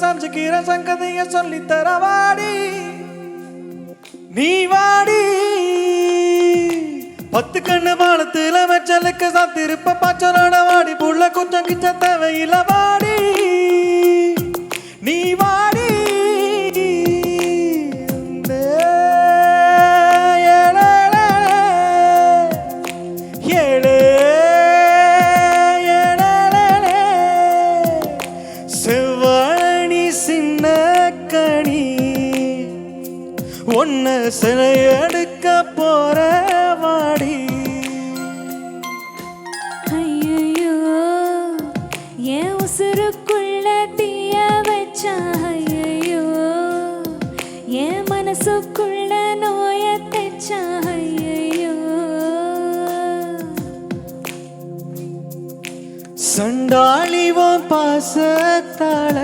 சஞ்சுக்கிற சங்கதிய சொல்லி தரவாடி நீ வாடி 10 கண்ணு பாலத்துல மெச்சலுக்கு சாத்திருப்ப பச்சனோட வாடி புள்ள குச்சம் கிச்ச தேவையில்ல வாடி நீ வாடி செவ்வாணி சின்ன கணி ஒன்ன சிலையெடுக்க போற வாடி ஐயோ என் உசுருக்குள்ள தீய வச்சா ஐயோ என் மனசுக்குள்ள நோய தெச்சா ஐயோ சண்டாளிவன் பாசத்தால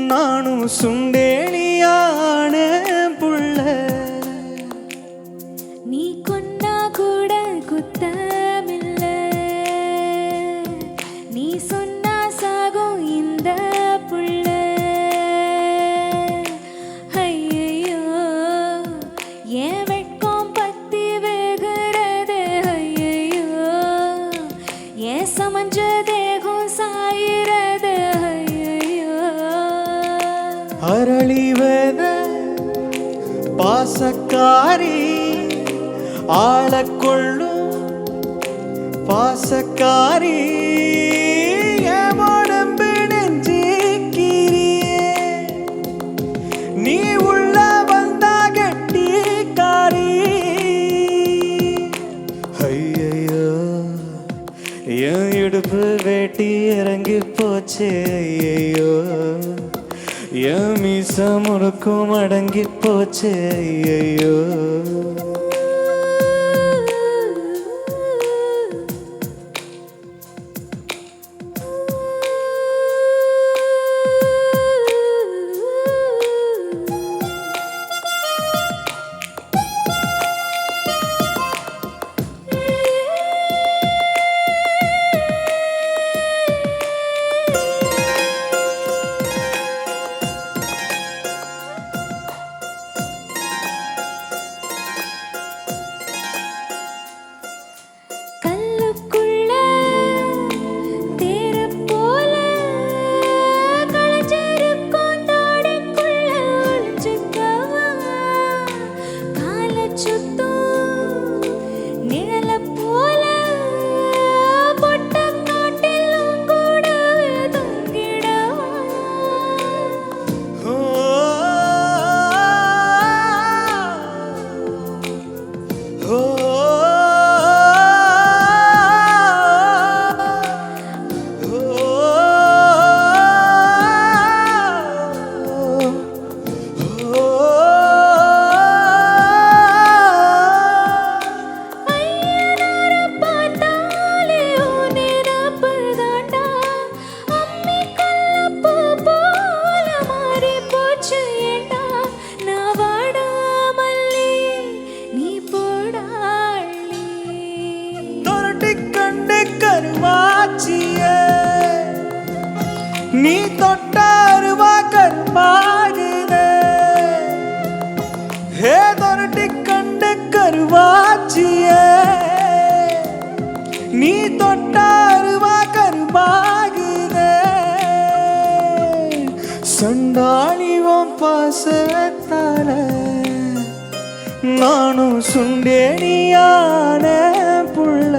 நானும் சுண்டேணியான புள்ள நீ கொன்னா கூட குத்தமில்ல நீ சொன்னா சாகும் இந்த புள்ள ஐயோ என் வெட்கம் பத்தி வேகுறது ஐயோ என் சமஞ்ச தேகம் சாயிறது ஐயோ அரளிவத பாசக்காரி ஆளக்கொள்ளும் பாசக்காரி உடம்பு நெஞ்சிக்கிறியே நீ உள்ள வந்தா கெட்டிக்காரி ஐயையோ என் இடுப்பு வேட்டி இறங்கி போச்சு ஐயையோ என் மீச முறுக்கும் அடங்கி போச்சு ஐயையோ கல்லுக்குள்ள தேர போல கலஞ்சருக்கும் தாடைக்குள்ள ஒளிஞ்சுக்கவா கால சுத்தும் நிழல போல பொட்ட காட்டிலும் கூட தொங்கிடவா நீ தொட்டாருவா கருமாகுதே ஹே தொரட்டி கண்டு கருவாச்சியே நீ தொட்டாருவா கருமாகுதே சண்டாளிவன் பாசத்தால நானும் சுண்டேணியான புள்ள